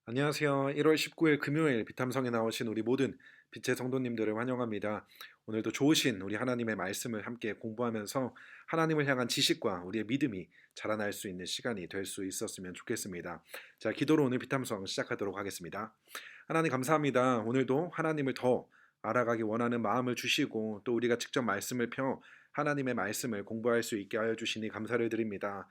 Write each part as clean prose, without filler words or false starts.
안녕하세요. 1월 19일 금요일 비탐성에 나오신 우리 모든 빛의 성도님들을 환영합니다. 오늘도 좋으신 우리 하나님의 말씀을 함께 공부하면서 하나님을 향한 지식과 우리의 믿음이 자라날 수 있는 시간이 될 수 있었으면 좋겠습니다. 자, 기도로 오늘 비탐성 시작하도록 하겠습니다. 하나님 감사합니다. 오늘도 하나님을 더 알아가기 원하는 마음을 주시고 또 우리가 직접 말씀을 펴 하나님의 말씀을 공부할 수 있게 하여 주시니 감사를 드립니다.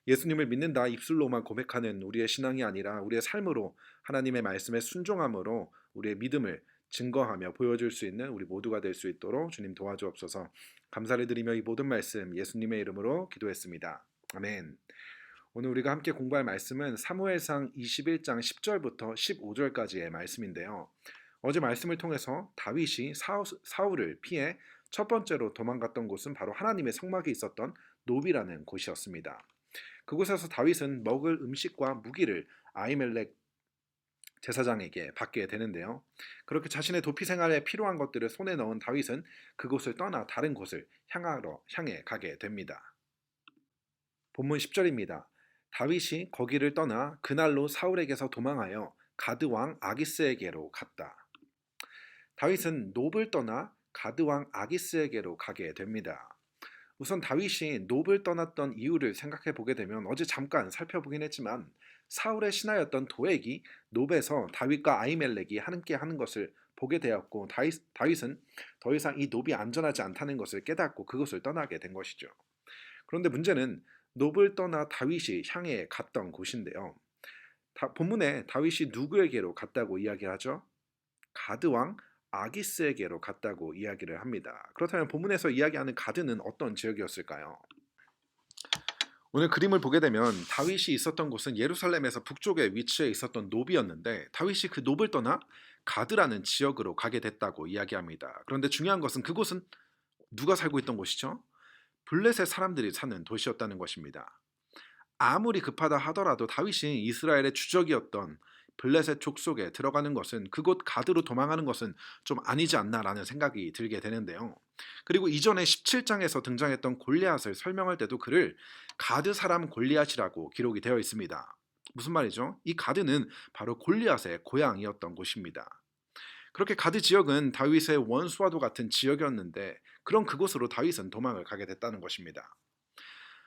예수님을 믿는다 입술로만 고백하는 우리의 신앙이 아니라 우리의 삶으로 하나님의 말씀에 순종함으로 우리의 믿음을 증거하며 보여줄 수 있는 우리 모두가 될 수 있도록 주님 도와주옵소서. 감사를 드리며 이 모든 말씀 예수님의 이름으로 기도했습니다. 아멘. 오늘 우리가 함께 공부할 말씀은 사무엘상 21장 10절부터 15절까지의 말씀인데요. 어제 말씀을 통해서 다윗이 사울을 피해 첫 번째로 도망갔던 곳은 바로 하나님의 성막이 있었던 노비라는 곳이었습니다. 그곳에서 다윗은 먹을 음식과 무기를 아히멜렉 제사장에게 받게 되는데요. 그렇게 자신의 도피 생활에 필요한 것들을 손에 넣은 다윗은 그곳을 떠나 다른 곳을 향해 가게 됩니다. 본문 10절입니다. 다윗이 거기를 떠나 그날로 사울에게서 도망하여 가드 왕 아기스에게로 갔다. 다윗은 놉을 떠나 가드 왕 아기스에게로 가게 됩니다. 우선 다윗이 놉을 떠났던 이유를 생각해 보게 되면 어제 잠깐 살펴보긴 했지만 사울의 신하였던 도액이 놉에서 다윗과 아히멜렉이 함께 하는 것을 보게 되었고 다윗은 더 이상 이 놉이 안전하지 않다는 것을 깨닫고 그것을 떠나게 된 것이죠. 그런데 문제는 놉을 떠나 다윗이 향해 갔던 곳인데요. 본문에 다윗이 누구에게로 갔다고 이야기를 하죠? 가드 왕 아기스에게로 갔다고 이야기를 합니다. 그렇다면 본문에서 이야기하는 가드는 어떤 지역이었을까요? 오늘 그림을 보게 되면 다윗이 있었던 곳은 예루살렘에서 북쪽에 위치해 있었던 노비였는데 다윗이 그 놉을 떠나 가드라는 지역으로 가게 됐다고 이야기합니다. 그런데 중요한 것은 그곳은 누가 살고 있던 곳이죠? 블레셋 사람들이 사는 도시였다는 것입니다. 아무리 급하다 하더라도 다윗이 이스라엘의 주적이었던 블레셋 족속에 들어가는 것은 그곳 가드로 도망하는 것은 좀 아니지 않나라는 생각이 들게 되는데요. 그리고 이전에 17장에서 등장했던 골리앗을 설명할 때도 그를 가드 사람 골리앗이라고 기록이 되어 있습니다. 무슨 말이죠? 이 가드는 바로 골리앗의 고향이었던 곳입니다. 그렇게 가드 지역은 다윗의 원수와도 같은 지역이었는데 그런 그곳으로 다윗은 도망을 가게 됐다는 것입니다.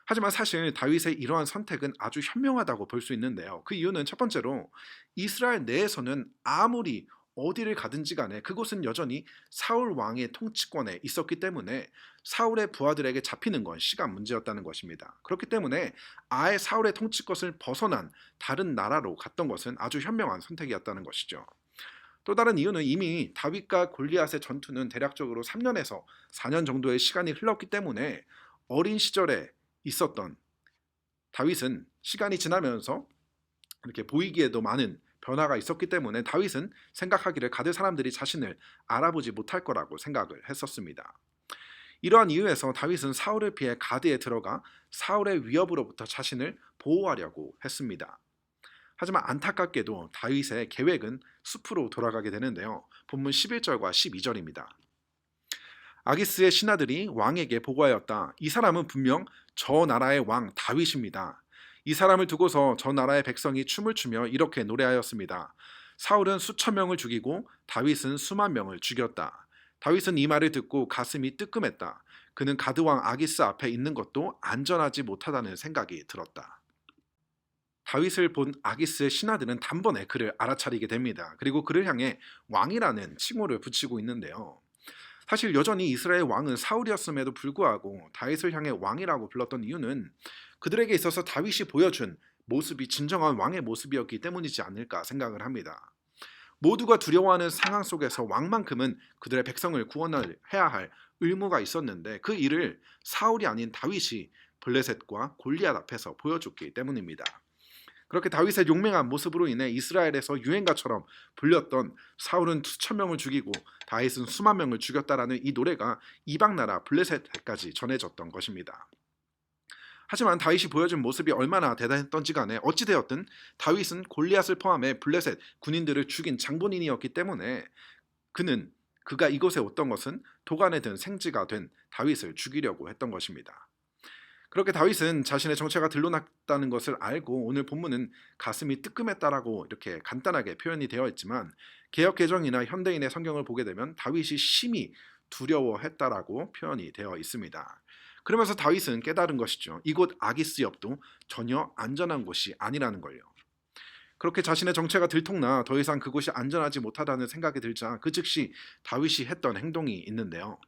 하지만 사실 다윗의 이러한 선택은 아주 현명하다고 볼 수 있는데요. 그 이유는 첫 번째로 이스라엘 내에서는 아무리 어디를 가든지 간에 그곳은 여전히 사울 왕의 통치권에 있었기 때문에 사울의 부하들에게 잡히는 건 시간 문제였다는 것입니다. 그렇기 때문에 아예 사울의 통치권을 벗어난 다른 나라로 갔던 것은 아주 현명한 선택이었다는 것이죠. 또 다른 이유는 이미 다윗과 골리앗의 전투는 대략적으로 3년에서 4년 정도의 시간이 흘렀기 때문에 어린 시절에 있었던 다윗은 시간이 지나면서 이렇게 보이기에도 많은 변화가 있었기 때문에 다윗은 생각하기를 가드 사람들이 자신을 알아보지 못할 거라고 생각을 했었습니다. 이러한 이유에서 다윗은 사울을 피해 가드에 들어가 사울의 위협으로부터 자신을 보호하려고 했습니다. 하지만 안타깝게도 다윗의 계획은 숲으로 돌아가게 되는데요. 본문 11절과 12절입니다. 아기스의 신하들이 왕에게 보고하였다. 이 사람은 분명 저 나라의 왕 다윗입니다. 이 사람을 두고서 저 나라의 백성이 춤을 추며 이렇게 노래하였습니다. 사울은 수천 명을 죽이고 다윗은 수만 명을 죽였다. 다윗은 이 말을 듣고 가슴이 뜨끔했다. 그는 가드왕 아기스 앞에 있는 것도 안전하지 못하다는 생각이 들었다. 다윗을 본 아기스의 신하들은 단번에 그를 알아차리게 됩니다. 그리고 그를 향해 왕이라는 칭호를 붙이고 있는데요. 사실 여전히 이스라엘 왕은 사울이었음에도 불구하고 다윗을 향해 왕이라고 불렀던 이유는 그들에게 있어서 다윗이 보여준 모습이 진정한 왕의 모습이었기 때문이지 않을까 생각을 합니다. 모두가 두려워하는 상황 속에서 왕만큼은 그들의 백성을 구원해야 할 의무가 있었는데 그 일을 사울이 아닌 다윗이 블레셋과 골리앗 앞에서 보여줬기 때문입니다. 그렇게 다윗의 용맹한 모습으로 인해 이스라엘에서 유행가처럼 불렸던 사울은 수천 명을 죽이고 다윗은 수만 명을 죽였다라는 이 노래가 이방 나라 블레셋까지 전해졌던 것입니다. 하지만 다윗이 보여준 모습이 얼마나 대단했던지 간에 어찌되었든 다윗은 골리앗을 포함해 블레셋 군인들을 죽인 장본인이었기 때문에 그가 이곳에 왔던 것은 도간에 든 생지가 된 다윗을 죽이려고 했던 것입니다. 그렇게 다윗은 자신의 정체가 드러났다는 것을 알고 오늘 본문은 가슴이 뜨끔했다라고 이렇게 간단하게 표현이 되어 있지만 개역 개정이나 현대인의 성경을 보게 되면 다윗이 심히 두려워했다라고 표현이 되어 있습니다. 그러면서 다윗은 깨달은 것이죠. 이곳 아기스 옆도 전혀 안전한 곳이 아니라는 걸요. 그렇게 자신의 정체가 들통나 더 이상 그곳이 안전하지 못하다는 생각이 들자 그 즉시 다윗이 했던 행동이 있는데요.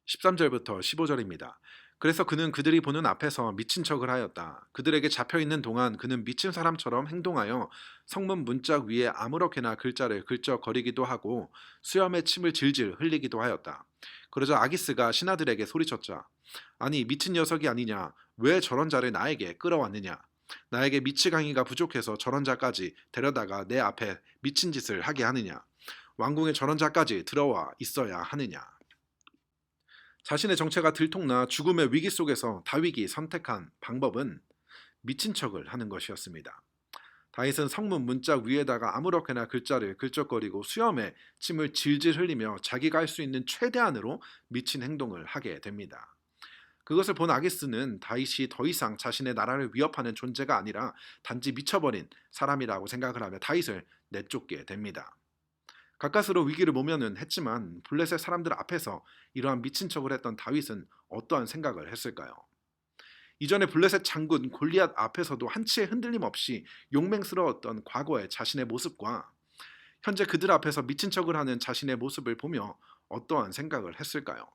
13절부터 15절입니다. 그래서 그는 그들이 보는 앞에서 미친 척을 하였다. 그들에게 잡혀 있는 동안 그는 미친 사람처럼 행동하여 성문 문짝 위에 아무렇게나 글자를 긁적거리기도 하고 수염에 침을 질질 흘리기도 하였다. 그러자 아기스가 신하들에게 소리쳤자 아니 미친 녀석이 아니냐 왜 저런 자를 나에게 끌어왔느냐 나에게 미치광이가 부족해서 저런 자까지 데려다가 내 앞에 미친 짓을 하게 하느냐 왕궁에 저런 자까지 들어와 있어야 하느냐. 자신의 정체가 들통나 죽음의 위기 속에서 다윗이 선택한 방법은 미친 척을 하는 것이었습니다. 다윗은 성문 문짝 위에다가 아무렇게나 글자를 긁적거리고 수염에 침을 질질 흘리며 자기가 할 수 있는 최대한으로 미친 행동을 하게 됩니다. 그것을 본 아기스는 다윗이 더 이상 자신의 나라를 위협하는 존재가 아니라 단지 미쳐버린 사람이라고 생각을 하며 다윗을 내쫓게 됩니다. 가까스로 위기를 모면은 했지만 블레셋 사람들 앞에서 이러한 미친 척을 했던 다윗은 어떠한 생각을 했을까요? 이전에 블레셋 장군 골리앗 앞에서도 한치의 흔들림 없이 용맹스러웠던 과거의 자신의 모습과 현재 그들 앞에서 미친 척을 하는 자신의 모습을 보며 어떠한 생각을 했을까요?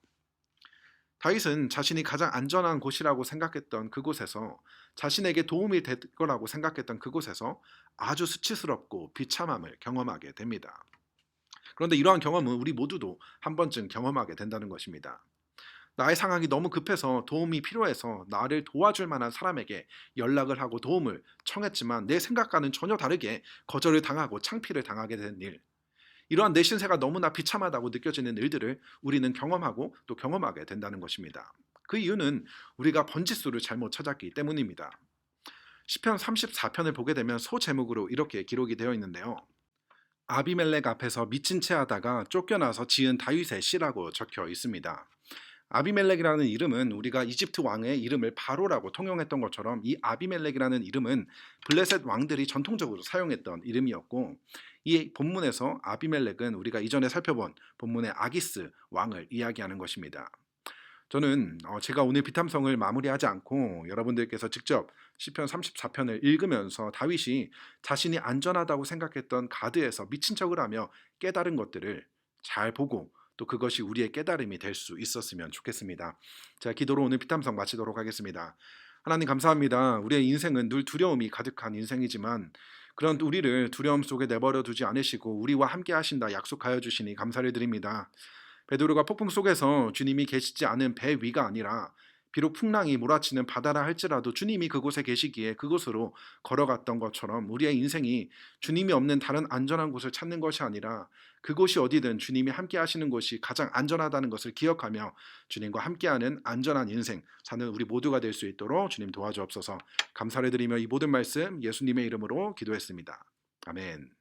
다윗은 자신이 가장 안전한 곳이라고 생각했던 그곳에서 자신에게 도움이 될 거라고 생각했던 그곳에서 아주 수치스럽고 비참함을 경험하게 됩니다. 그런데 이러한 경험은 우리 모두도 한 번쯤 경험하게 된다는 것입니다. 나의 상황이 너무 급해서 도움이 필요해서 나를 도와줄 만한 사람에게 연락을 하고 도움을 청했지만 내 생각과는 전혀 다르게 거절을 당하고 창피를 당하게 된 일. 이러한 내 신세가 너무나 비참하다고 느껴지는 일들을 우리는 경험하고 또 경험하게 된다는 것입니다. 그 이유는 우리가 번지수를 잘못 찾았기 때문입니다. 시편 34편을 보게 되면 소제목으로 이렇게 기록이 되어 있는데요. 아비멜렉 앞에서 미친 채 하다가 쫓겨나서 지은 다윗의 시라고 적혀 있습니다. 아비멜렉이라는 이름은 우리가 이집트 왕의 이름을 바로라고 통용했던 것처럼 이 아비멜렉이라는 이름은 블레셋 왕들이 전통적으로 사용했던 이름이었고 이 본문에서 아비멜렉은 우리가 이전에 살펴본 본문의 아기스 왕을 이야기하는 것입니다. 저는 제가 오늘 비탐성을 마무리하지 않고 여러분들께서 직접 시편 34편을 읽으면서 다윗이 자신이 안전하다고 생각했던 가드에서 미친 척을 하며 깨달은 것들을 잘 보고 또 그것이 우리의 깨달음이 될 수 있었으면 좋겠습니다. 자, 기도로 오늘 비탐성 마치도록 하겠습니다. 하나님 감사합니다. 우리의 인생은 늘 두려움이 가득한 인생이지만 그런 우리를 두려움 속에 내버려 두지 않으시고 우리와 함께 하신다 약속하여 주시니 감사를 드립니다. 베드로가 폭풍 속에서 주님이 계시지 않은 배 위가 아니라 비록 풍랑이 몰아치는 바다라 할지라도 주님이 그곳에 계시기에 그곳으로 걸어갔던 것처럼 우리의 인생이 주님이 없는 다른 안전한 곳을 찾는 것이 아니라 그곳이 어디든 주님이 함께 하시는 곳이 가장 안전하다는 것을 기억하며 주님과 함께하는 안전한 인생 사는 우리 모두가 될 수 있도록 주님 도와주옵소서. 감사를 드리며 이 모든 말씀 예수님의 이름으로 기도했습니다. 아멘.